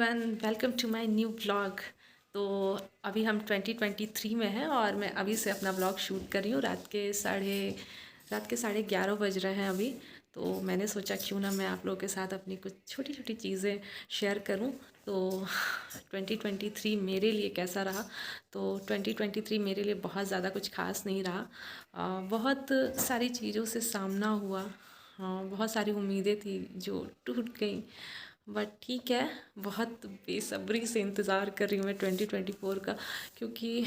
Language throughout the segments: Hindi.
Everyone, welcome to my new blog. तो अभी हम 2023 में हैं और मैं अभी से अपना ब्लॉग शूट कर रही हूँ। रात के 11:30 बज रहे हैं अभी। तो मैंने सोचा क्यों ना मैं आप लोगों के साथ अपनी कुछ छोटी छोटी चीज़ें शेयर करूँ। तो 2023 मेरे लिए कैसा रहा? तो 2023 मेरे लिए बहुत ज़्यादा कुछ खास नहीं रहा। बहुत सारी चीज़ों से सामना हुआ। हाँ, बहुत सारी उम्मीदें थी जो टूट गई। बट ठीक है, बहुत बेसब्री से इंतज़ार कर रही हूँ मैं 2024 का, क्योंकि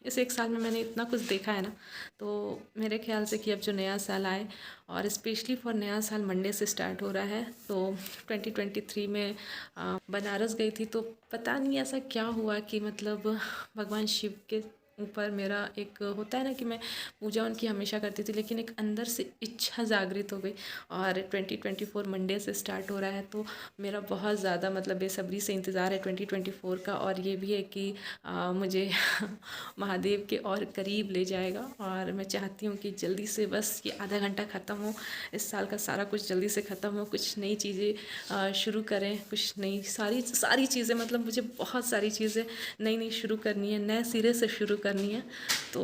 इस एक साल में मैंने इतना कुछ देखा है ना। तो मेरे ख्याल से कि अब जो नया साल आए, और स्पेशली फॉर नया साल मंडे से स्टार्ट हो रहा है। तो 2023 में बनारस गई थी। तो पता नहीं ऐसा क्या हुआ कि मतलब भगवान शिव के ऊपर मेरा एक होता है ना कि मैं पूजा उनकी हमेशा करती थी, लेकिन एक अंदर से इच्छा जागृत हो गई। और 2024 मंडे से स्टार्ट हो रहा है, तो मेरा बहुत ज़्यादा मतलब बेसब्री से इंतज़ार है 2024 का। और ये भी है कि मुझे महादेव के और करीब ले जाएगा। और मैं चाहती हूँ कि जल्दी से बस ये आधा घंटा ख़त्म हो, इस साल का सारा कुछ जल्दी से ख़त्म हो, कुछ नई चीज़ें शुरू करें, कुछ नई सारी चीज़ें, मतलब मुझे बहुत सारी चीज़ें नई शुरू करनी है, नए सिरे से शुरू करनी है। तो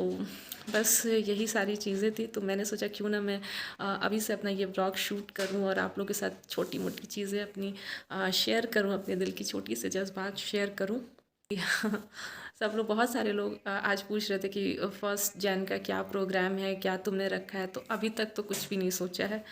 बस यही सारी चीज़ें थी। तो मैंने सोचा क्यों ना मैं अभी से अपना ये ब्लॉग शूट करूं और आप लोगों के साथ छोटी मोटी चीज़ें अपनी शेयर करूं, अपने दिल की छोटी से जज्बात शेयर करूं। सब लोग, बहुत सारे लोग आज पूछ रहे थे कि 1 जन का क्या प्रोग्राम है, क्या तुमने रखा है। तो अभी तक तो कुछ भी नहीं सोचा है।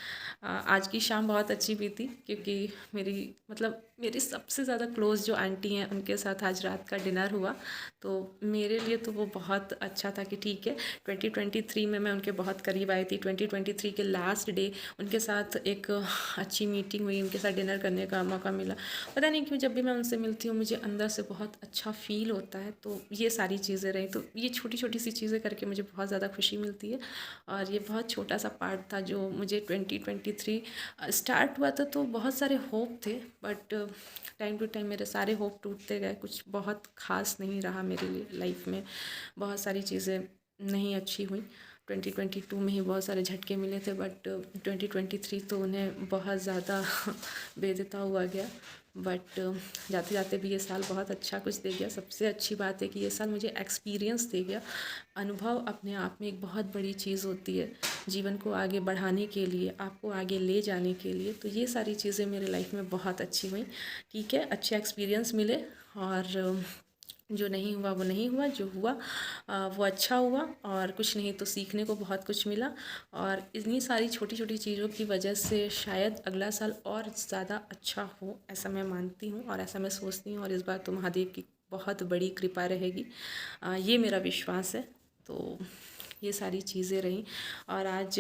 आज की शाम बहुत अच्छी बीती, क्योंकि मेरी सबसे ज़्यादा क्लोज़ जो आंटी हैं उनके साथ आज रात का डिनर हुआ। तो मेरे लिए तो वो बहुत अच्छा था कि ठीक है, 2023 में मैं उनके बहुत करीब आई थी। 2023 के लास्ट डे उनके साथ एक अच्छी मीटिंग हुई, उनके साथ डिनर करने का मौका मिला। पता नहीं क्यों जब भी मैं उनसे मिलती हूँ मुझे अंदर से बहुत अच्छा फ़ील होता है। तो ये सारी चीज़ें रहीं। तो ये छोटी छोटी सी चीज़ें करके मुझे बहुत ज़्यादा खुशी मिलती है। और ये बहुत छोटा सा पार्ट था जो मुझे 2023 स्टार्ट हुआ था। तो बहुत सारे होप थे, बट टाइम टू टाइम मेरे सारे होप टूटते गए। कुछ बहुत ख़ास नहीं रहा मेरे लिए लाइफ में, बहुत सारी चीज़ें नहीं अच्छी हुई। 2022 में ही बहुत सारे झटके मिले थे, बट 2023 तो उन्हें बहुत ज़्यादा बेदेता हुआ गया। बट जाते जाते भी ये साल बहुत अच्छा कुछ दे गया। सबसे अच्छी बात है कि ये साल मुझे एक्सपीरियंस दे गया। अनुभव अपने आप में एक बहुत बड़ी चीज़ होती है जीवन को आगे बढ़ाने के लिए, आपको आगे ले जाने के लिए। तो ये सारी चीज़ें मेरे लाइफ में बहुत अच्छी हुई। ठीक है, अच्छे एक्सपीरियंस मिले, और जो नहीं हुआ वो नहीं हुआ, जो हुआ वो अच्छा हुआ। और कुछ नहीं तो सीखने को बहुत कुछ मिला। और इतनी सारी छोटी छोटी चीज़ों की वजह से शायद अगला साल और ज़्यादा अच्छा हो, ऐसा मैं मानती हूँ और ऐसा मैं सोचती हूँ। और इस बार तो महादेव की बहुत बड़ी कृपा रहेगी, ये मेरा विश्वास है। तो ये सारी चीज़ें रहीं। और आज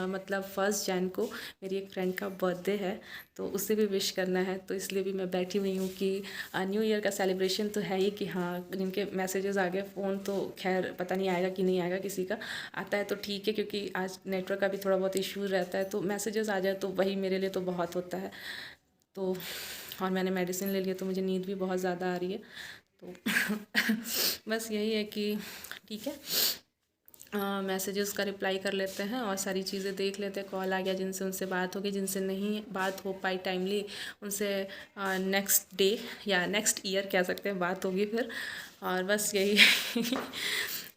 मतलब 1 जन को मेरी एक फ्रेंड का बर्थडे है, तो उसे भी विश करना है। तो इसलिए भी मैं बैठी हुई हूँ कि न्यू ईयर का सेलिब्रेशन तो है ही कि हाँ, जिनके मैसेजेस आ गए, फ़ोन तो खैर पता नहीं आएगा कि नहीं आएगा, किसी का आता है तो ठीक है, क्योंकि आज नेटवर्क का भी थोड़ा बहुत इशू रहता है। तो मैसेजेस आ जाए तो वही मेरे लिए तो बहुत होता है। तो और मैंने मेडिसिन ले लिया, तो मुझे नींद भी बहुत ज़्यादा आ रही है। तो बस यही है कि ठीक है, मैसेजेस का रिप्लाई कर लेते हैं और सारी चीज़ें देख लेते हैं। कॉल आ गया जिनसे, उनसे बात होगी, जिनसे नहीं बात हो पाई टाइमली उनसे नेक्स्ट डे या नेक्स्ट ईयर कह सकते हैं बात होगी फिर। और बस यही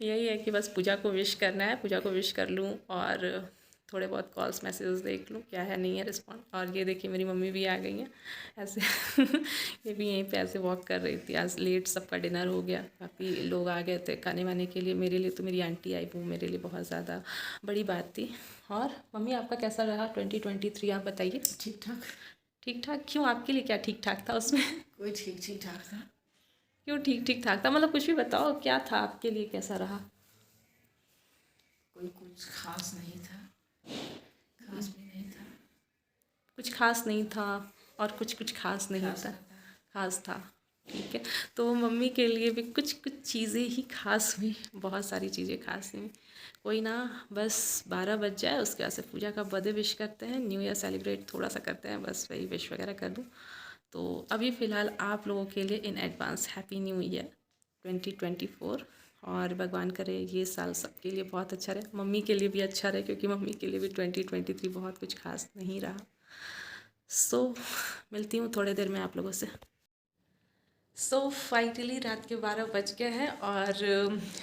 यही है कि बस पूजा को विश करना है, पूजा को विश कर लूँ और थोड़े बहुत कॉल्स मैसेजेस देख लूँ क्या है नहीं है रिस्पॉन्ड। और ये देखिए मेरी मम्मी भी आ गई हैं ऐसे ये भी यहीं पे ऐसे वॉक कर रही थी। आज लेट सबका डिनर हो गया, काफ़ी लोग आ गए थे खाने वाने के लिए। मेरे लिए तो मेरी आंटी आई, वो मेरे लिए बहुत ज़्यादा बड़ी बात थी। और मम्मी आपका कैसा रहा 2023, आप बताइए। ठीक ठाक। ठीक ठाक क्यों? आपके लिए क्या ठीक ठाक था उसमें? कोई ठीक ठीक ठाक था। क्यों ठीक ठीक ठाक था? मतलब कुछ भी बताओ, क्या था आपके लिए, कैसा रहा? कोई कुछ खास नहीं था, खास भी नहीं था, कुछ खास नहीं था और कुछ खास नहीं खास था। का था। खास था, ठीक है। तो मम्मी के लिए भी कुछ कुछ चीज़ें ही खास हुई, बहुत सारी चीज़ें खास हुई। कोई ना, बस 12 बज जाए उसके बाद से पूजा का बर्थडे विश करते हैं, न्यू ईयर सेलिब्रेट थोड़ा सा करते हैं, बस वही विश वगैरह कर दूँ। तो अभी फ़िलहाल आप लोगों के लिए in advance happy new year 2024। और भगवान करे ये साल सबके लिए बहुत अच्छा रहे, मम्मी के लिए भी अच्छा रहे, क्योंकि मम्मी के लिए भी 2023 बहुत कुछ खास नहीं रहा। सो मिलती हूँ थोड़ी देर में आप लोगों से। सो फाइनली रात के 12 बज गए हैं और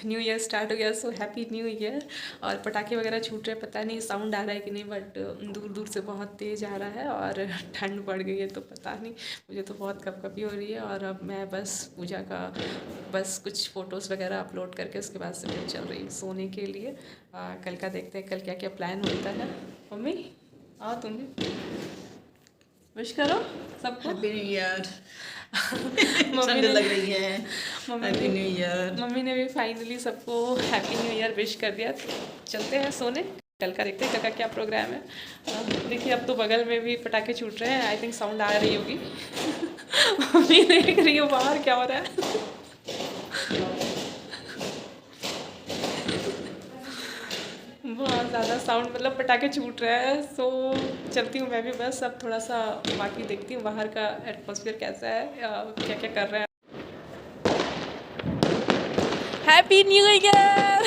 न्यू ईयर स्टार्ट हो गया। सो हैप्पी न्यू ईयर। और पटाखे वगैरह छूट रहे हैं, पता नहीं साउंड आ रहा है कि नहीं, बट दूर दूर से बहुत तेज़ आ रहा है और ठंड पड़ गई है तो पता नहीं। मुझे तो बहुत कपकपी हो रही है और अब मैं बस पूजा का बस कुछ फ़ोटोज़ वगैरह अपलोड करके उसके बाद से फिर चल रही हूँ सोने के लिए। कल का देखते हैं कल क्या क्या प्लान होता है। मम्मी आओ तुम भी विश करो सबको। Happy new year. मम्मी ठंड ने लग रही है। मम्मी हैप्पी ने न्यू ईयर। मम्मी ने भी फाइनली सबको हैप्पी न्यू ईयर विश कर दिया। तो चलते हैं सोने। कल का देखते हैं कल का क्या प्रोग्राम है। देखिए अब तो बगल में भी पटाखे छूट रहे हैं। आई थिंक साउंड आ रही होगी। मम्मी देख रही हो बाहर क्या हो रहा है। बहुत ज़्यादा साउंड, मतलब पटाखे छूट रहे हैं। सो चलती हूँ मैं भी बस। अब थोड़ा सा बाकी देखती हूँ बाहर का एटमॉस्फेयर कैसा है, क्या क्या कर रहे हैं। Happy new year.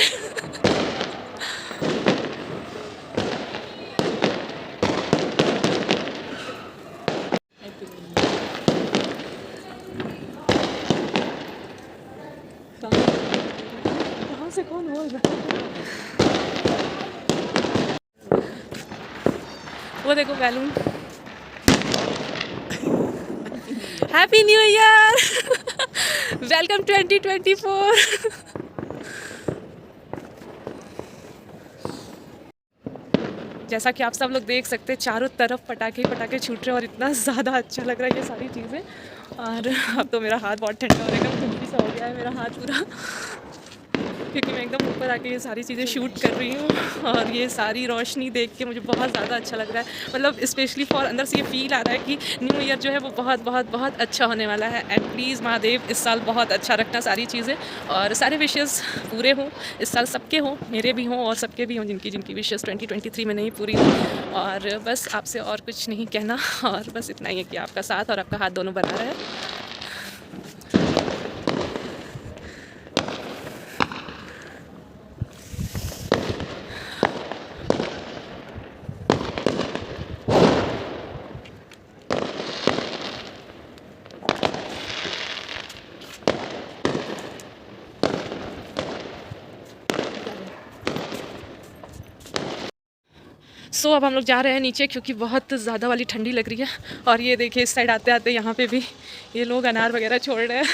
Happy new कहाँ से कौन बोल रहा है? वो देखो balloon. Happy new year. Welcome 2024। जैसा कि आप सब लोग देख सकते हैं चारों तरफ पटाखे पटाखे छूट रहे हैं और इतना ज़्यादा अच्छा लग रहा है ये सारी चीज़ें। और अब तो मेरा हाथ बहुत ठंडा हो रहेगा, ठंडी सा हो गया है मेरा हाथ पूरा, क्योंकि मैं एकदम ऊपर आके ये सारी चीज़ें शूट कर रही हूँ। और ये सारी रोशनी देख के मुझे बहुत ज़्यादा अच्छा लग रहा है। मतलब स्पेशली फॉर अंदर से ये फील आ रहा है कि न्यू ईयर जो है वो बहुत बहुत बहुत अच्छा होने वाला है। एंड प्लीज़ महादेव इस साल बहुत अच्छा रखना सारी चीज़ें और सारे विशेज़ पूरे हों इस साल, सबके हों, मेरे भी हों और सबके भी हों जिनकी जिनकी विशेज़ 2023 में नहीं पूरी हुई। और बस आपसे और कुछ नहीं कहना, और बस इतना ही है कि आपका साथ और आपका हाथ दोनों बना रहे। सो अब हम लोग जा रहे हैं नीचे क्योंकि बहुत ज़्यादा वाली ठंडी लग रही है। और ये देखिए इस साइड आते आते यहाँ पे भी ये लोग अनार वगैरह छोड़ रहे हैं।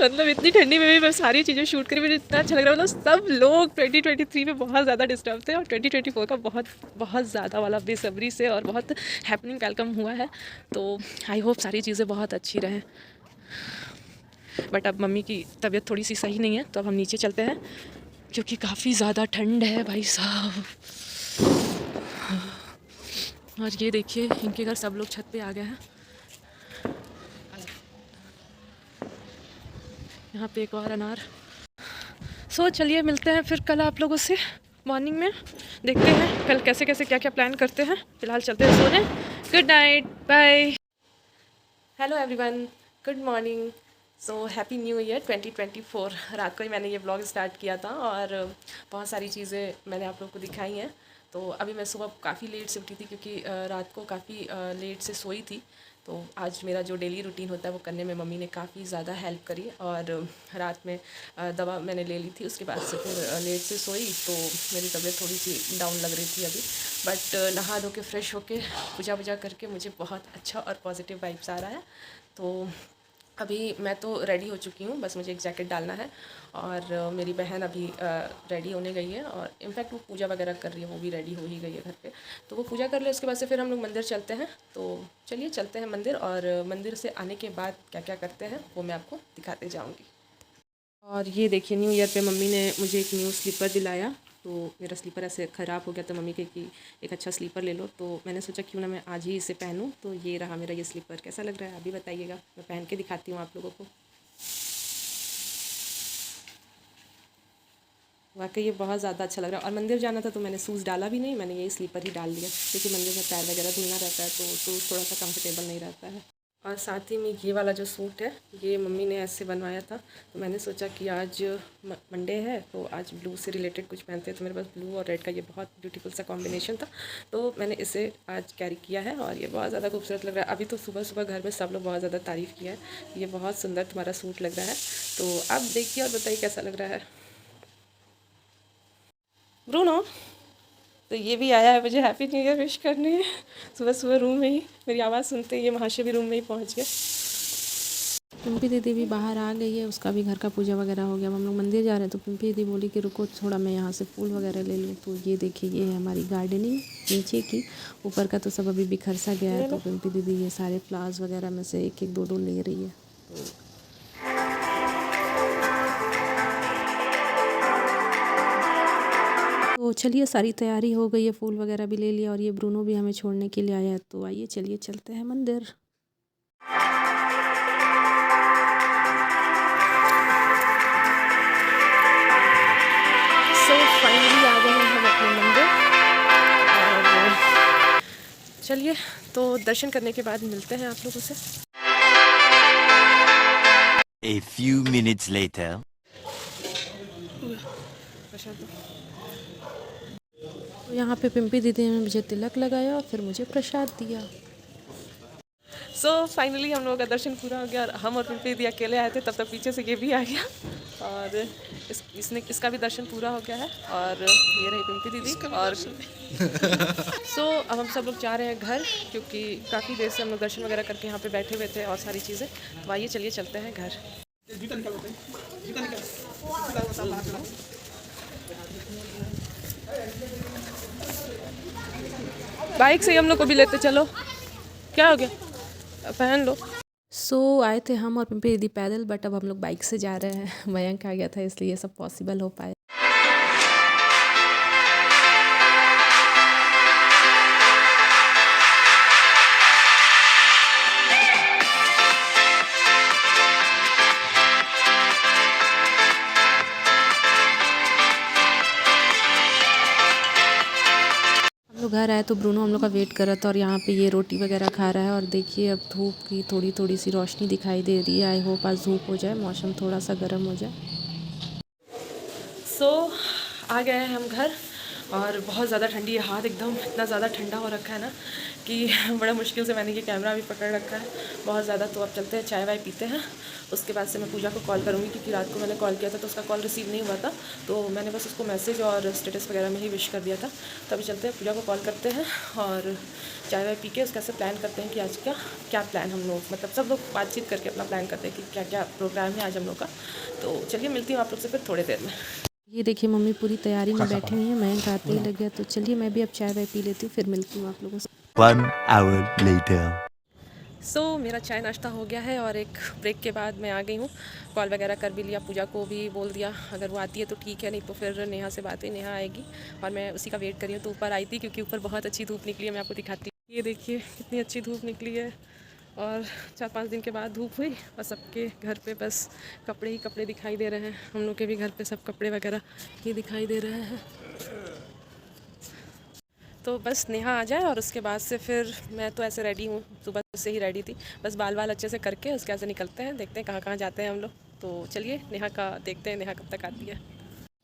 मतलब इतनी ठंडी में भी मैं सारी चीज़ें शूट करी, मुझे इतना अच्छा लग रहा है। मतलब सब लोग 2023 में बहुत ज़्यादा डिस्टर्ब थे और 2024 का बहुत बहुत ज़्यादा वाला बेसब्री से और बहुत हैपनिंग वेलकम हुआ है। तो आई होप सारी चीज़ें बहुत अच्छी रहें। बट अब मम्मी की तबीयत थोड़ी सी सही नहीं है तो अब हम नीचे चलते हैं क्योंकि काफ़ी ज़्यादा ठंड है भाई साहब। और ये देखिए इनके घर सब लोग छत पे आ गए हैं। यहाँ पे एक और अनार। सो चलिए मिलते हैं फिर कल आप लोगों से मॉर्निंग में, देखते हैं कल कैसे कैसे क्या क्या प्लान करते हैं। फिलहाल चलते हैं सोने। Good night, bye. Hello everyone, good morning. So happy new year 2024। रात को ही मैंने ये व्लॉग स्टार्ट किया था और बहुत सारी चीज़ें मैंने आप लोगों को दिखाई हैं। तो अभी मैं सुबह काफ़ी लेट से उठी थी क्योंकि रात को काफ़ी लेट से सोई थी। तो आज मेरा जो डेली रूटीन होता है वो करने में मम्मी ने काफ़ी ज़्यादा हेल्प करी। और रात में दवा मैंने ले ली थी, उसके बाद से फिर लेट से सोई तो मेरी तबीयत थोड़ी सी डाउन लग रही थी अभी। बट नहा धो के फ्रेश होके पूजा वूजा करके मुझे बहुत अच्छा और पॉजिटिव वाइब्स आ रहा है। तो अभी मैं तो रेडी हो चुकी हूँ, बस मुझे एक जैकेट डालना है। और मेरी बहन अभी रेडी होने गई है और इनफैक्ट वो पूजा वगैरह कर रही है, वो भी रेडी हो ही गई है घर पे। तो वो पूजा कर ले, उसके बाद से फिर हम लोग मंदिर चलते हैं। तो चलिए चलते हैं मंदिर और मंदिर से आने के बाद क्या क्या करते हैं वो मैं आपको दिखाते जाऊँगी। और ये देखिए न्यू ईयर पे मम्मी ने मुझे एक न्यू स्लीपर दिलाया। तो मेरा स्लीपर ऐसे ख़राब हो गया तो मम्मी कही कि एक अच्छा स्लीपर ले लो। तो मैंने सोचा क्यों ना मैं आज ही इसे पहनूं। तो ये रहा मेरा ये स्लीपर। कैसा लग रहा है अभी बताइएगा, मैं पहन के दिखाती हूँ आप लोगों को। वाकई ये बहुत ज़्यादा अच्छा लग रहा है। और मंदिर जाना था तो मैंने शूज़ डाला भी नहीं, मैंने यही स्लीपर ही डाल दिया क्योंकि मंदिर में पैर वगैरह धुलना रहता है तो शूज़ थोड़ा सा कंफर्टेबल नहीं रहता है। और साथ ही में ये वाला जो सूट है ये मम्मी ने ऐसे बनवाया था, तो मैंने सोचा कि आज मंडे है तो आज ब्लू से रिलेटेड कुछ पहनते हैं। तो मेरे पास ब्लू और रेड का ये बहुत ब्यूटीफुल सा कॉम्बिनेशन था, तो मैंने इसे आज कैरी किया है और ये बहुत ज़्यादा खूबसूरत लग रहा है। अभी तो सुबह सुबह घर में सब लोग बहुत ज़्यादा तारीफ़ किया है, ये बहुत सुंदर तुम्हारा सूट लग रहा है। तो आप देखिए और बताइए कैसा लग रहा है। ब्रूनो, तो ये भी आया है मुझे हैप्पी न्यू ईयर विश करने। सुबह सुबह रूम में ही मेरी आवाज़ सुनते ही ये महाशय भी रूम में ही पहुंच गए। पिंपी दीदी भी बाहर आ गई है, उसका भी घर का पूजा वगैरह हो गया। हम लोग मंदिर जा रहे हैं तो पिंपी दीदी बोली कि रुको थोड़ा मैं यहाँ से फूल वगैरह ले लूँ। तो ये देखिए ये है हमारी गार्डनिंग नीचे की, ऊपर का तो सब अभी बिखर सा गया है। तो पिंपी दीदी ये सारे फ्लावर्स वगैरह में से एक एक दो दो ले रही है। तो चलिए सारी तैयारी हो गई है, फूल वगैरह भी ले लिया और ये ब्रूनो भी हमें छोड़ने के लिए आया है। तो आइए चलिए चलते हैं मंदिर। सो फाइनली आ गए हैं हम अपने मंदिर और चलिए तो दर्शन करने के बाद मिलते हैं आप लोगों से। A few minutes later. तो यहाँ पे पिंपी दीदी ने मुझे तिलक लगाया और फिर मुझे प्रसाद दिया। सो फाइनली हम लोगों का दर्शन पूरा हो गया और हम और पिंपी दीदी अकेले आए थे, तब तक पीछे से ये भी आ गया और इसका भी दर्शन पूरा हो गया है। और ये रही पिंपी दीदी और सो अब हम सब लोग जा रहे हैं घर, क्योंकि काफ़ी देर से हम लोग दर्शन वगैरह करके यहाँ पे बैठे हुए थे और सारी चीज़ें। तो आइए चलिए चलते हैं घर। बाइक से ही हम लोग को भी लेते चलो, क्या हो गया, पहन लो। सो आए थे हम और पिंपी दीदी पैदल, बट अब हम लोग बाइक से जा रहे हैं। मयंक आ गया था इसलिए सब पॉसिबल हो पाया। घर आए तो ब्रूनो हम लोग का वेट कर रहा था और यहाँ पे ये रोटी वगैरह खा रहा है। और देखिए अब धूप की थोड़ी थोड़ी सी रोशनी दिखाई दे रही है। आई होप आज धूप हो जाए, मौसम थोड़ा सा गर्म हो जाए। सो आ गए हैं हम घर और बहुत ज़्यादा ठंडी है, हाथ एकदम इतना ज़्यादा ठंडा हो रखा है ना कि बड़ा मुश्किल से मैंने ये कैमरा भी पकड़ रखा है बहुत ज़्यादा। तो अब चलते हैं चाय वाय पीते हैं, उसके बाद से मैं पूजा को कॉल करूँगी, क्योंकि रात को मैंने कॉल किया था तो उसका कॉल रिसीव नहीं हुआ था, तो मैंने बस उसको मैसेज और स्टेटस वगैरह में ही विश कर दिया था। तो अभी चलते हैं पूजा को कॉल करते हैं और चाय वाय पी के उसका से प्लान करते हैं कि आज का क्या प्लान हम लोग, मतलब सब लोग बातचीत करके अपना प्लान करते हैं कि क्या क्या प्रोग्राम है आज हम लोग का। तो चलिए मिलती हूँ आप लोग से फिर थोड़ी देर में। ये देखिए मम्मी पूरी तैयारी में बैठी हुई है, मयंक आते ही लग गया। तो चलिए मैं भी अब चाय वाय पी लेती हूँ, फिर मिलती हूँ आप लोगों से। 1 hour later. सो मेरा चाय नाश्ता हो गया है और एक ब्रेक के बाद मैं आ गई हूँ। कॉल वगैरह कर भी लिया, पूजा को भी बोल दिया अगर वो आती है तो ठीक है, नहीं तो फिर नेहा से बात है, नेहा आएगी और मैं उसी का वेट कर रही हूँ। तो ऊपर आई थी क्योंकि ऊपर बहुत अच्छी धूप निकली है, मैं आपको दिखाती हूँ। ये देखिए कितनी अच्छी धूप निकली है और 4-5 दिन के बाद धूप हुई और सबके घर पे बस कपड़े ही कपड़े दिखाई दे रहे हैं। हम लोग के भी घर पे सब कपड़े वगैरह ही दिखाई दे रहे हैं। तो बस नेहा आ जाए और उसके बाद से फिर मैं तो ऐसे रेडी हूँ, सुबह से ही रेडी थी, बस बाल बाल अच्छे से करके उसके ऐसे निकलते हैं, देखते हैं कहाँ कहाँ जाते हैं हम लोग। तो चलिए नेहा का देखते हैं नेहा कब तक आती है।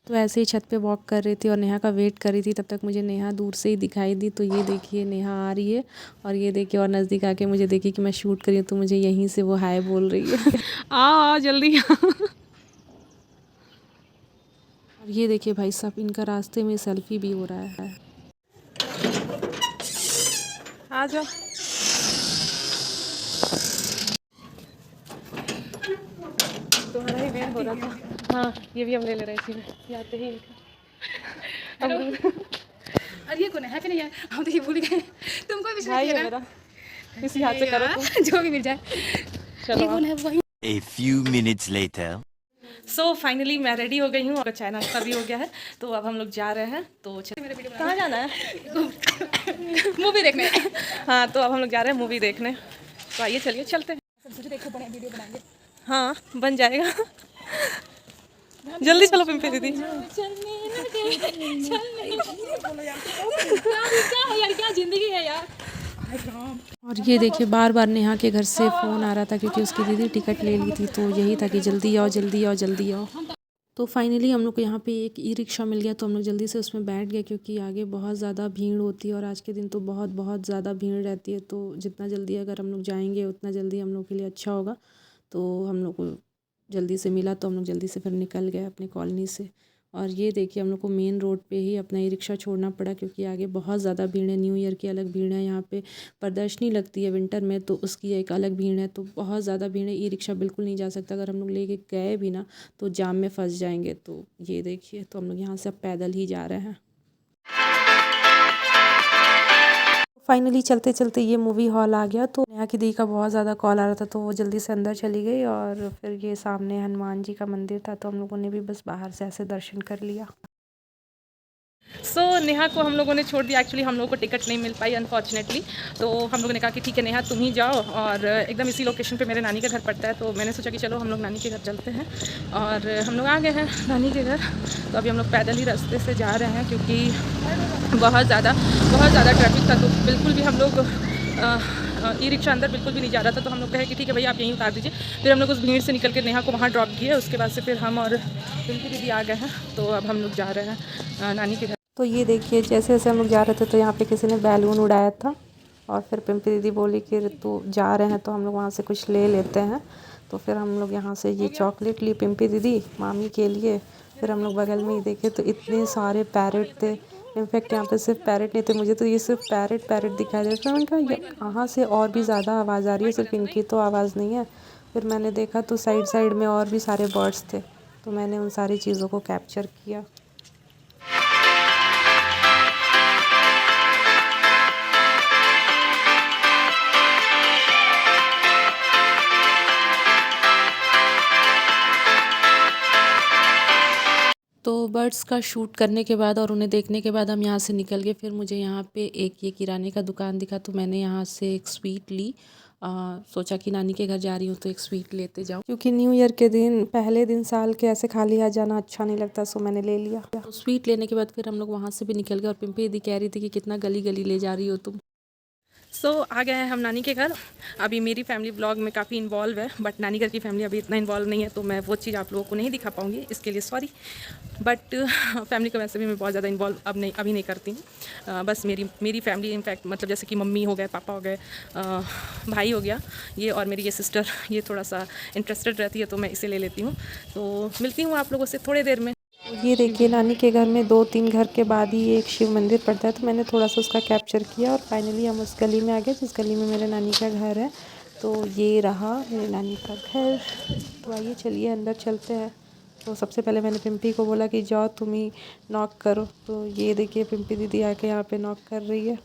तो ऐसे ही छत पे वॉक कर रही थी और नेहा का वेट कर रही थी, तब तक मुझे नेहा दूर से ही दिखाई दी। तो ये देखिए नेहा आ रही है और ये देखिए और नज़दीक आके मुझे देखी कि मैं शूट कर रही हूँ, तो मुझे यहीं से वो हाय बोल रही है। आ जल्दी और ये देखिए भाई साहब इनका रास्ते में सेल्फी भी हो रहा है। आ जाओ। तुम्हारा ही वेट हो रहा था। हाँ ये भी हम ले ले रहे थे, ये आते ही अरे ये कौन है कि नहीं यार, हम तो ये भूल गए। तुमको भी भाई है मेरा, इसी हाथ से करो तुम। जो भी मिल जाए। चलो ये कौन है वही। A few minutes later. So finally मैं रेडी हो गई हूँ और चाय नाश्ता भी हो गया है, तो अब हम लोग जा रहे हैं। तो कहाँ जाना है? मूवी देखने। हाँ तो अब हम लोग जा रहे हैं मूवी देखने, तो आइए चलिए चलते हैं। देखो बड़े वीडियो बनाएंगे। हाँ बन जाएगा। जल्दी चलो पिंपी दीदी। क्या है यार, क्या जिंदगी है यार। और और ये देखिए बार बार नेहा के घर से फ़ोन आ रहा था क्योंकि उसकी दीदी टिकट ले ली थी, तो यही था कि जल्दी आओ जल्दी आओ जल्दी आओ। तो फाइनली हम लोग को यहाँ पे एक ई रिक्शा मिल गया, तो हम लोग जल्दी से उसमें बैठ गए क्योंकि आगे बहुत ज़्यादा भीड़ होती है और आज के दिन तो बहुत बहुत ज़्यादा भीड़ रहती है। तो जितना जल्दी अगर हम लोग जाएंगे उतना जल्दी हम लोग के लिए अच्छा होगा। तो हम लोग को जल्दी से मिला तो हम लोग जल्दी से फिर निकल गए अपने कॉलोनी से। और ये देखिए हम लोग को मेन रोड पे ही अपना ई रिक्शा छोड़ना पड़ा क्योंकि आगे बहुत ज़्यादा भीड़ है। न्यू ईयर की अलग भीड़ है, यहाँ पे प्रदर्शनी लगती है विंटर में तो उसकी एक अलग भीड़ है। तो बहुत ज़्यादा भीड़ है, ई रिक्शा बिल्कुल नहीं जा सकता। अगर हम लोग लेके गए भी ना तो जाम में फंस जाएंगे। तो ये देखिए, तो हम लोग यहाँ से अब पैदल ही जा रहे हैं। फाइनली चलते चलते ये मूवी हॉल आ गया। तो नेहा की दी का बहुत ज़्यादा कॉल आ रहा था तो वो जल्दी से अंदर चली गई और फिर ये सामने हनुमान जी का मंदिर था तो हम लोगों ने भी बस बाहर से ऐसे दर्शन कर लिया। सो नेहा को हम लोगों ने छोड़ दिया। एक्चुअली हम लोगों को टिकट नहीं मिल पाई अनफॉर्चुनेटली, तो हम लोगों ने कहा कि ठीक है नेहा तुम ही जाओ, और एकदम इसी लोकेशन पे मेरे नानी का घर पड़ता है। तो मैंने सोचा कि चलो हम लोग नानी के घर चलते हैं, और हम लोग आ गए हैं नानी के घर। तो अभी हम लोग पैदल ही रास्ते से जा रहे हैं क्योंकि बहुत ज़्यादा ट्रैफिक था। तो बिल्कुल भी हम लोग ई रिक्शा अंदर बिल्कुल भी नहीं जा रहा था। तो हम लोग कहे कि ठीक है भैया आप यहीं उतार दीजिए। फिर हम लोग उस भीड़ से निकल के नेहा को वहाँ ड्रॉप किया। उसके बाद से फिर हम और पिंकी दीदी आ गए हैं। तो अब हम लोग जा रहे हैं नानी के घर। तो ये देखिए जैसे जैसे हम लोग जा रहे थे तो यहाँ पे किसी ने बैलून उड़ाया था और फिर पिंपी दीदी बोली कि तो जा रहे हैं तो हम लोग वहाँ से कुछ ले लेते हैं। तो फिर हम लोग यहाँ से ये चॉकलेट ली पिंपी दीदी मामी के लिए। फिर हम लोग बगल में ही देखे तो इतने सारे पैरेट थे। इनफैक्ट यहाँ पे सिर्फ पैरेट नहीं थे, मुझे तो ये सिर्फ पैरेट दिखाई दे रहे थे। मैंने कहा ये कहाँ से और भी ज़्यादा आवाज़ आ रही है, सिर्फ इनकी तो आवाज़ नहीं है। फिर मैंने देखा तो साइड में और भी सारे बर्ड्स थे, तो मैंने उन सारी चीज़ों को कैप्चर किया। तो बर्ड्स का शूट करने के बाद और उन्हें देखने के बाद हम यहाँ से निकल गए। फिर मुझे यहाँ पे एक ये किराने का दुकान दिखा तो मैंने यहाँ से एक स्वीट ली। सोचा कि नानी के घर जा रही हूँ तो एक स्वीट लेते जाऊँ क्योंकि न्यू ईयर के दिन पहले दिन साल के ऐसे खाली आ जाना अच्छा नहीं लगता। सो मैंने ले लिया। तो स्वीट लेने के बाद फिर हम लोग वहाँ से भी निकल गए और पिंपी दीदी कह रही थी कि कितना गली गली ले जा रही हो तुम। सो आ गए हैं हम नानी के घर। अभी मेरी फैमिली ब्लॉग में काफ़ी इन्वॉल्व है, बट नानी घर की फैमिली अभी इतना इन्वॉल्व नहीं है, तो मैं वो चीज़ आप लोगों को नहीं दिखा पाऊँगी, इसके लिए सॉरी। बट फैमिली को वैसे भी मैं बहुत ज़्यादा इन्वॉल्व अभी नहीं करती हूँ। बस मेरी फैमिली इनफैक्ट मतलब जैसे कि मम्मी हो गए, पापा हो गए, भाई हो गया ये, और मेरी ये सिस्टर, ये थोड़ा सा इंटरेस्टेड रहती है तो मैं इसे ले लेती हूँ। तो मिलती हूँ आप लोगों से थोड़ी देर में। ये देखिए नानी के घर में 2-3 घर के बाद ही एक शिव मंदिर पड़ता है, तो मैंने थोड़ा सा उसका कैप्चर किया और फाइनली हम उस गली में आ गए जिस गली में मेरे नानी का घर है। तो ये रहा मेरे नानी का घर। तो आइए चलिए अंदर चलते हैं। तो सबसे पहले मैंने पिंपी को बोला कि जाओ तुम ही नॉक करो। तो ये देखिए पिंपी दीदी आके यहाँ पे नॉक कर रही है।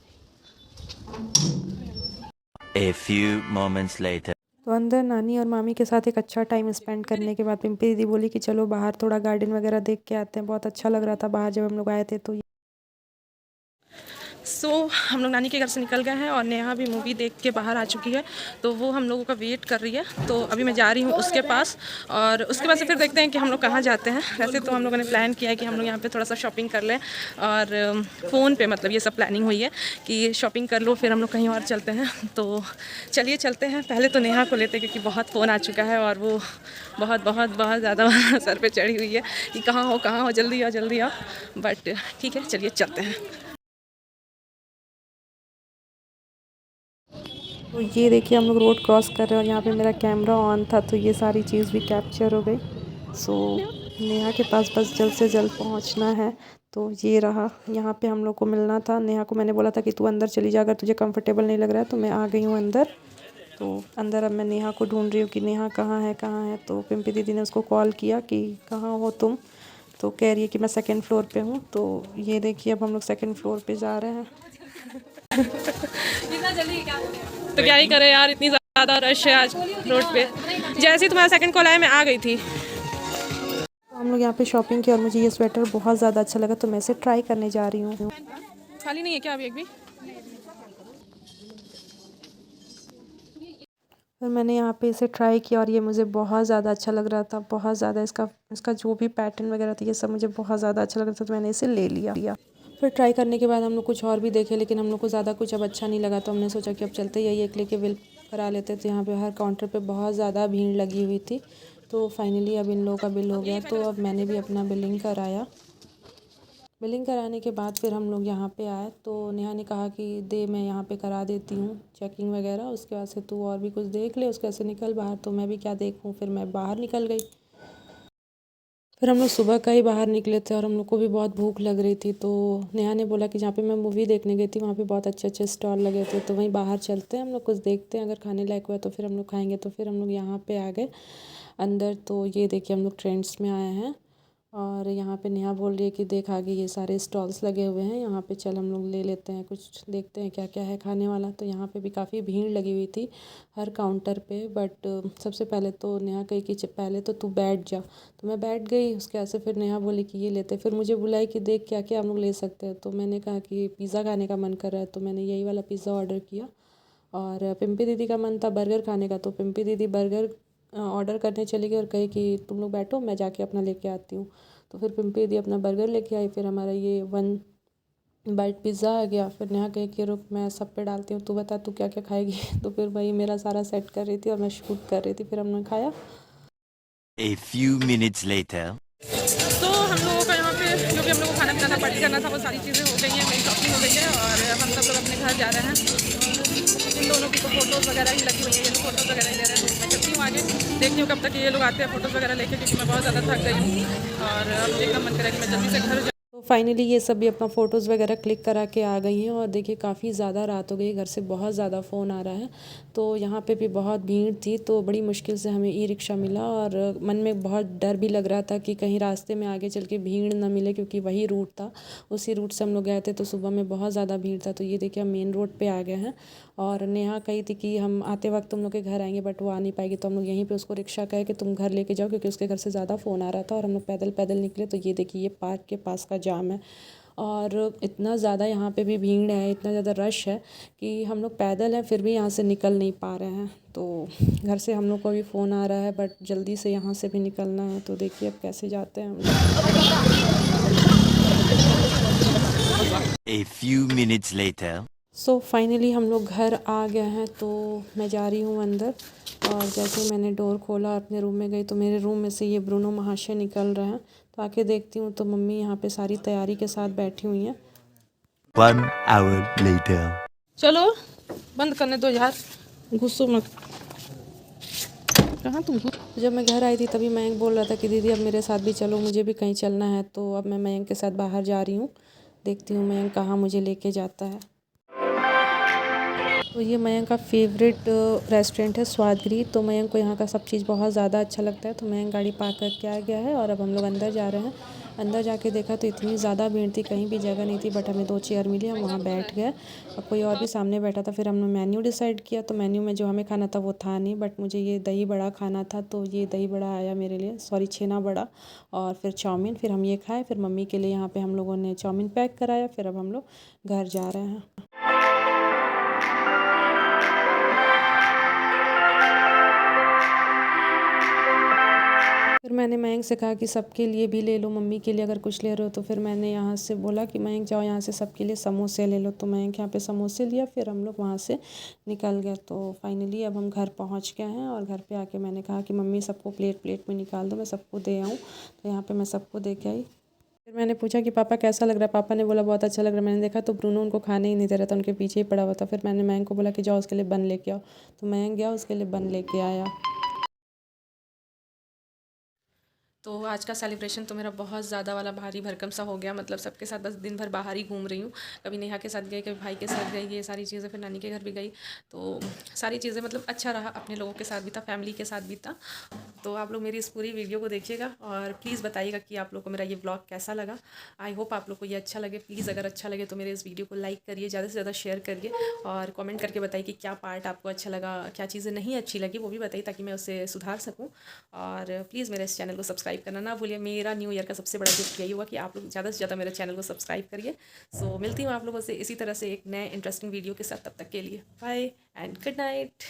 A few moments later. तो अंदर नानी और मामी के साथ एक अच्छा टाइम स्पेंड करने के बाद पिंपी दीदी बोली कि चलो बाहर थोड़ा गार्डन वगैरह देख के आते हैं। बहुत अच्छा लग रहा था बाहर जब हम लोग आए थे। तो सो हम लोग नानी के घर से निकल गए हैं और नेहा भी मूवी देख के बाहर आ चुकी है, तो वो हम लोगों का वेट कर रही है। तो अभी मैं जा रही हूँ उसके पास, और उसके बाद से फिर देखते हैं कि हम लोग कहाँ जाते हैं। वैसे तो हम लोगों ने प्लान किया है कि हम लोग यहाँ पे थोड़ा सा शॉपिंग कर लें, और फ़ोन पे मतलब ये सब प्लानिंग हुई है कि शॉपिंग कर लो फिर हम लोग कहीं और चलते हैं। तो चलिए चलते हैं। पहले तो नेहा को लेते क्योंकि बहुत फ़ोन आ चुका है और वो बहुत ज़्यादा सर पे चढ़ी हुई है कि कहाँ हो जल्दी आओ। बट ठीक है चलिए चलते हैं। तो ये देखिए हम लोग रोड क्रॉस कर रहे हैं और यहाँ पे मेरा कैमरा ऑन था तो ये सारी चीज़ भी कैप्चर हो गई। सो नेहा के पास बस जल्द से जल्द पहुँचना है। तो ये रहा, यहाँ पे हम लोग को मिलना था। नेहा को मैंने बोला था कि तू अंदर चली जा, अगर तुझे कंफर्टेबल नहीं लग रहा है। तो मैं आ गई हूँ अंदर। तो अंदर अब मैं नेहा को ढूंढ रही हूँ कि नेहा कहाँ है। तो पिंपी दीदी ने उसको कॉल किया कि कहाँ हो तुम। तो कह रही है कि मैं 2nd फ्लोर पे हूँ। तो ये देखिए अब हम लोग 2nd फ्लोर पे जा रहे हैं। इतना जल्दी तो क्या ही करे यार, इतनी ज़्यादा रश है आज रोड पे। जैसे ही तुम्हारा 2nd कॉल आया मैं आ गई थी। तो हम लोग यहाँ पे शॉपिंग की और मुझे ये स्वेटर बहुत ज़्यादा अच्छा लगा तो मैं इसे ट्राई करने जा रही हूँ। खाली नहीं है क्या अभी एक भी? फिर मैंने यहाँ पे इसे ट्राई किया और ये मुझे बहुत ज़्यादा अच्छा लग रहा था, बहुत ज़्यादा। इसका जो भी पैटर्न वगैरह था ये सब मुझे बहुत ज़्यादा अच्छा लग रहा था तो मैंने इसे ले लिया। फिर ट्राई करने के बाद हम लोग कुछ और भी देखे, लेकिन हम लोग को ज़्यादा कुछ अब अच्छा नहीं लगा, तो हमने सोचा कि अब चलते यही एक लेके बिल करा लेते थे। यहाँ पे हर काउंटर पे बहुत ज़्यादा भीड़ लगी हुई थी। तो फाइनली अब इन लोगों का बिल हो गया, तो अब मैंने भी अपना बिलिंग कराया। बिलिंग कराने के बाद फिर हम लोग यहाँ पे आए, तो नेहा ने कहा कि दे मैं यहाँ पे करा देती हूँ चेकिंग वगैरह, उसके बाद से तू और भी कुछ देख ले, उसके बाद से निकल बाहर। तो मैं भी क्या देखूँ, फिर मैं बाहर निकल गई। फिर हम लोग सुबह का ही बाहर निकले थे और हम लोग को भी बहुत भूख लग रही थी। तो नेहा ने बोला कि जहाँ पे मैं मूवी देखने गई थी वहाँ पे बहुत अच्छे अच्छे स्टॉल लगे थे, तो वहीं बाहर चलते हैं, हम लोग कुछ देखते हैं, अगर खाने लायक हुआ तो फिर हम लोग खाएंगे। तो फिर हम लोग यहाँ पे आ गए अंदर। तो ये देखिए हम लोग ट्रेंड्स में आए हैं और यहाँ पे नेहा बोल रही है कि देख आगे ये सारे स्टॉल्स लगे हुए हैं, यहाँ पे चल हम लोग ले लेते हैं, कुछ देखते हैं क्या क्या है खाने वाला। तो यहाँ पे भी काफ़ी भीड़ लगी हुई थी हर काउंटर पे। बट सबसे पहले तो नेहा कही कि पहले तो तू बैठ जा, तो मैं बैठ गई। उसके बाद से फिर नेहा बोली कि ये लेते, फिर मुझे बुलाई कि देख क्या क्या हम लोग ले सकते हैं। तो मैंने कहा कि पिज़्ज़ा खाने का मन कर रहा है, तो मैंने यही वाला पिज़्ज़ा ऑर्डर किया। और पिंपी दीदी का मन था बर्गर खाने का, तो पिंपी दीदी बर्गर ऑर्डर करने चली गई और कही कि तुम लोग बैठो, मैं जाके अपना लेके आती हूँ। तो फिर पिंपी दीदी अपना बर्गर लेके आई, फिर हमारा ये 1 बाइट पिज़्ज़ा आ गया। फिर नेहा कही कि रुक मैं सब पे डालती हूँ, तू बता तू क्या क्या खाएगी। तो फिर वही मेरा सारा सेट कर रही थी और मैं शूट कर रही थी, फिर हमने खाया। A few minutes later. तो हम लोगों का यहाँ पे जो भी हम लोग को खाना पीना था, पार्टी करना था, वो सारी चीज़ें हो गई हैं, मेरी शॉपिंग हो गई है और हम सब लोग अपने घर जा रहे हैं। इन दोनों की तो फ़ोटोज़ वगैरह ही लगी हुई है, ये लोग फ़ोटोज़ वगैरह ही ले रहे हैं। तो मैं चलती हूँ आगे, देखती हूँ कब तक ये लोग आते हैं फ़ोटोज़ वगैरह लेके, क्योंकि मैं बहुत ज़्यादा थक गई हूँ और अब एकदम मन करेगा कि मैं जल्दी से घर जाऊँ। तो फाइनली ये सब भी अपना फ़ोटोज़ वगैरह क्लिक करा के आ गई हैं और देखिए काफ़ी ज़्यादा रात हो गई, घर से बहुत ज़्यादा फ़ोन आ रहा है। तो यहाँ पे भी बहुत भीड़ थी, तो बड़ी मुश्किल से हमें ई रिक्शा मिला और मन में बहुत डर भी लग रहा था कि कहीं रास्ते में आगे चल के भीड़ ना मिले, क्योंकि वही रूट था, उसी रूट से हम लोग गए थे। तो सुबह में बहुत ज़्यादा भीड़ था। तो ये देखिए हम मेन रोड पर आ गए हैं और नेहा कही थी कि हम आते वक्त तुम लोग के घर आएंगे, बट वो आ नहीं पाएगी। तो हम लोग यहीं पर उसको रिक्शा कहे कि तुम घर लेके जाओ, क्योंकि उसके घर से ज़्यादा फ़ोन आ रहा था और हम लोग पैदल पैदल निकले। तो ये देखिए ये पार्क के पास का जाम है और इतना ज़्यादा यहाँ पे भी भीड़ है, इतना ज़्यादा रश है कि हम लोग पैदल हैं फिर भी यहाँ से निकल नहीं पा रहे हैं। तो घर से हम लोग को भी फ़ोन आ रहा है, बट जल्दी से यहाँ से भी निकलना है। तो देखिए अब कैसे जाते हैं हम लोग। A few minutes later. So finally हम लोग घर आ गए हैं। तो मैं जा रही हूँ अंदर और जैसे ही मैंने डोर खोला अपने रूम में गई, तो मेरे रूम में से ये ब्रूनो महाशय निकल रहे हैं। तो आके देखती हूँ तो मम्मी यहाँ पे सारी तैयारी के साथ बैठी हुई हैं। 1 hour later. चलो बंद करने दो यार, घुसो मत। कहाँ तुम? जब मैं घर आई थी तभी मयंक बोल रहा था कि दीदी अब मेरे साथ भी चलो, मुझे भी कहीं चलना है। तो अब मैं मयंक के साथ बाहर जा रही हूँ, देखती हूँ मयंक कहाँ मुझे लेके जाता है। तो ये मयंक का फेवरेट रेस्टोरेंट है स्वादगृह। तो मयंक को यहाँ का सब चीज़ बहुत ज़्यादा अच्छा लगता है। तो मयंक गाड़ी पार्क करके आ गया है और अब हम लोग अंदर जा रहे हैं। अंदर जाके देखा तो इतनी ज़्यादा भीड़ थी, कहीं भी जगह नहीं थी, बट हमें 2 चेयर मिली, हम वहाँ बैठ गए और कोई और भी सामने बैठा था। फिर हमने मेन्यू डिसाइड किया, तो मेन्यू में जो हमें खाना था वो था नहीं, बट मुझे ये दही बड़ा खाना था। तो ये दही बड़ा आया मेरे लिए, सॉरी छेना बड़ा, और फिर चाउमीन। फिर हम ये खाए, फिर मम्मी के लिए यहाँ पर हम लोगों ने चाउमीन पैक कराया। फिर अब हम लोग घर जा रहे हैं। फिर मैंने मयंक से कहा कि सबके लिए भी ले लो, मम्मी के लिए अगर कुछ ले रहे हो। तो फिर मैंने यहाँ से बोला कि मयंक जाओ यहाँ से सबके लिए समोसे ले लो। तो मयंक यहाँ पे समोसे लिया, फिर हम लोग वहाँ से निकल गए। तो फाइनली अब हम घर पहुँच गए हैं और घर पे आके मैंने कहा कि मम्मी सबको प्लेट प्लेट में निकाल दो, मैं सबको दे आऊँ। तो यहाँ पर मैं सबको दे के आई। फिर मैंने पूछा कि पापा कैसा लग रहा है। पापा ने बोला बहुत अच्छा लग रहा है। मैंने देखा तो ब्रूनो उनको खाने ही नहीं दे रहा था, उनके पीछे ही पड़ा हुआ था। फिर मैंने मयंक को बोला कि जाओ उसके लिए बन लेके आओ। तो मयंक गया, उसके लिए बन लेके आया। तो आज का सेलिब्रेशन तो मेरा बहुत ज़्यादा वाला भारी भरकम सा हो गया। मतलब सबके साथ बस दिन भर बाहर ही घूम रही हूँ, कभी नेहा के साथ गई, कभी भाई के साथ गई, ये सारी चीज़ें। फिर नानी के घर भी गई, तो सारी चीज़ें मतलब अच्छा रहा, अपने लोगों के साथ भी था, फैमिली के साथ भी था। तो आप लोग मेरी इस पूरी वीडियो को देखिएगा और प्लीज़ बताइएगा कि आप लोग को मेरा ये ब्लॉग कैसा लगा। आई होप आप लोग को ये अच्छा लगे। प्लीज़ अगर अच्छा लगे तो मेरे इस वीडियो को लाइक करिए, ज़्यादा से ज़्यादा शेयर करिए और कमेंट करके बताइए कि क्या पार्ट आपको अच्छा लगा, क्या चीज़ें नहीं अच्छी लगी, वो भी बताइए ताकि मैं उससे सुधार सकूँ। और प्लीज़ मेरे इस चैनल को सब्सक्राइब करना ना भूलिए। मेरा न्यू ईयर का सबसे बड़ा गिफ्ट यही हुआ कि आप लोग ज़्यादा से ज़्यादा मेरे चैनल को सब्सक्राइब करिए। सो मिलती हूँ आप लोगों से इसी तरह से एक नए इंटरेस्टिंग वीडियो के साथ। तब तक के लिए बाय एंड गुड नाइट।